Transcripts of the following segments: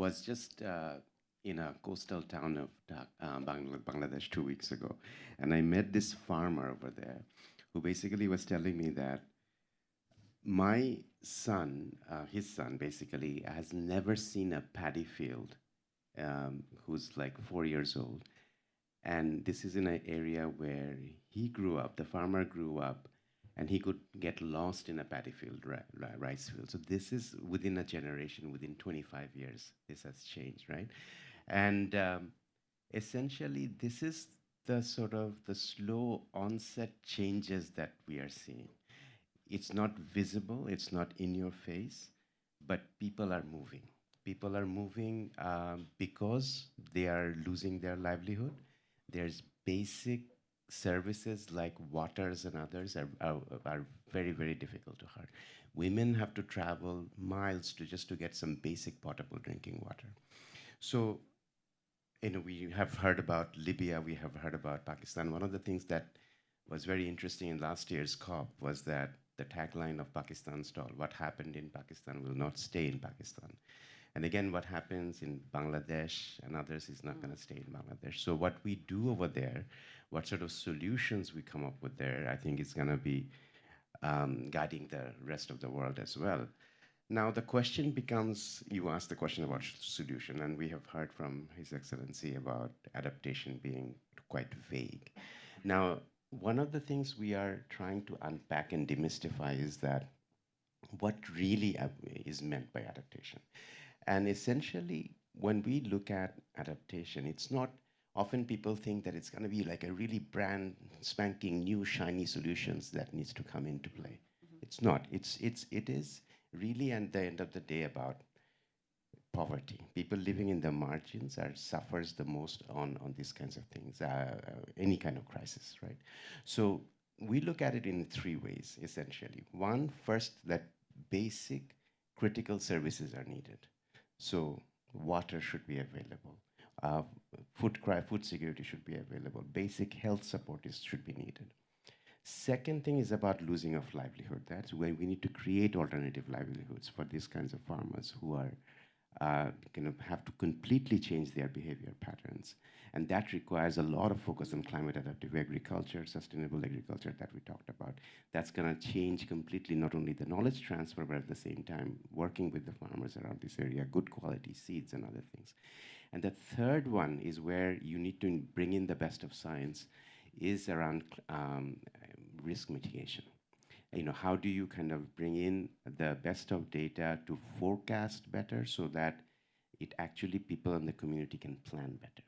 was just in a coastal town of Bangladesh 2 weeks ago. And I met this farmer over there who basically was telling me that my son, his son basically, has never seen a paddy field, who's like 4 years old. And this is in an area where he grew up, the farmer grew up, and he could get lost in a paddy field, rice field. So this is within a generation, within 25 years, this has changed, right? And essentially, this is the sort of the slow onset changes that we are seeing. It's not visible, it's not in your face, but people are moving. People are moving because they are losing their livelihood. There's basic services like waters and others are very, very difficult to have. Women have to travel miles to just to get some basic potable drinking water. So, we have heard about Libya, we have heard about Pakistan. One of the things that was very interesting in last year's COP was that the tagline of Pakistan stall, what happened in Pakistan will not stay in Pakistan. And again, what happens in Bangladesh and others is not going to stay in Bangladesh. So what we do over there, what sort of solutions we come up with there, I think is going to be guiding the rest of the world as well. Now, the question becomes, you asked the question about solution, and we have heard from His Excellency about adaptation being quite vague. Now, one of the things we are trying to unpack and demystify is that what really is meant by adaptation. And essentially, when we look at adaptation, it's not, often people think that it's going to be like a really brand spanking new shiny solutions that needs to come into play. It's not. It is really at the end of the day about poverty. People living in the margins suffers the most on these kinds of things, any kind of crisis, right? So we look at it in three ways, essentially. One, first, that basic critical services are needed. So water should be available. Food security should be available. Basic health support should be needed. Second thing is about losing of livelihood. That's where we need to create alternative livelihoods for these kinds of farmers who are going to have to completely change their behavior patterns. And that requires a lot of focus on climate adaptive agriculture, sustainable agriculture that we talked about. That's going to change completely not only the knowledge transfer, but at the same time, working with the farmers around this area, good quality seeds and other things. And the third one is where you need to bring in the best of science, is around risk mitigation. How do you kind of bring in the best of data to forecast better so that it actually people in the community can plan better?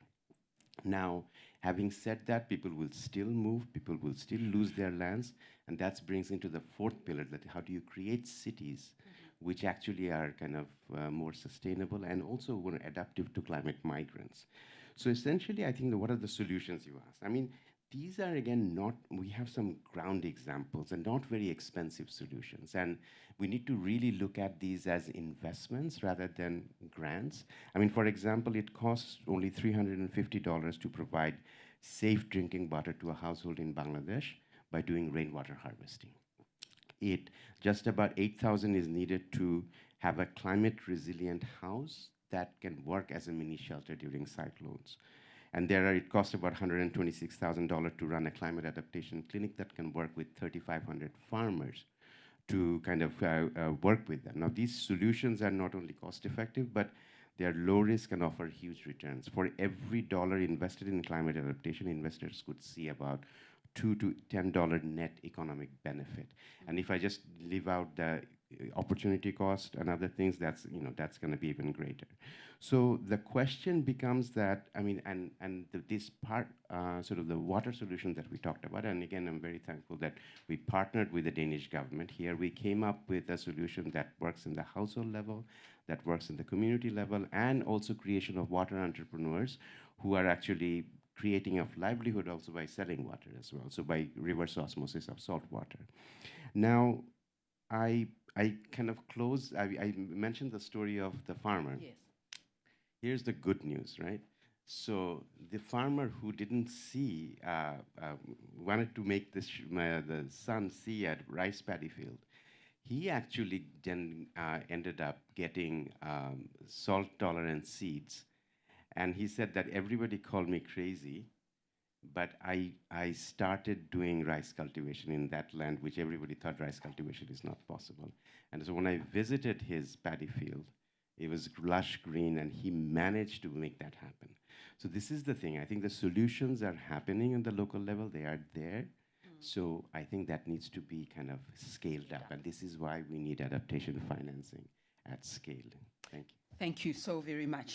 Now, having said that, people will still move, people will still lose their lands, and that brings into the fourth pillar, that how do you create cities which actually are kind of more sustainable and also more adaptive to climate migrants. So essentially, I think what are the solutions you asked? I mean, these are, again, not, we have some ground examples and not very expensive solutions. And we need to really look at these as investments rather than grants. I mean, for example, it costs only $350 to provide safe drinking water to a household in Bangladesh by doing rainwater harvesting. Just about 8,000 is needed to have a climate resilient house that can work as a mini shelter during cyclones. And it costs about $126,000 to run a climate adaptation clinic that can work with 3,500 farmers to kind of work with them. Now, these solutions are not only cost effective, but they are low risk and offer huge returns. For every dollar invested in climate adaptation, investors could see about $2 to $10 net economic benefit. And if I just leave out the opportunity cost and other things, that's going to be even greater. So the question becomes that, I mean, this part, sort of the water solution that we talked about, and again, I'm very thankful that we partnered with the Danish government here. We came up with a solution that works in the household level, that works in the community level, and also creation of water entrepreneurs who are actually creating a livelihood also by selling water as well, so by reverse osmosis of salt water. Now, I kind of close, I mentioned the story of the farmer. Yes. Here's the good news, right? So the farmer who didn't see, wanted to make the son see a rice paddy field. he actually then ended up getting salt tolerant seeds. And he said that everybody called me crazy, but I started doing rice cultivation in that land, which everybody thought rice cultivation is not possible. And so when I visited his paddy field, it was lush green, and he managed to make that happen. So this is the thing. I think the solutions are happening on the local level. They are there. So I think that needs to be kind of scaled up. And this is why we need adaptation financing at scale. Thank you. Thank you so very much.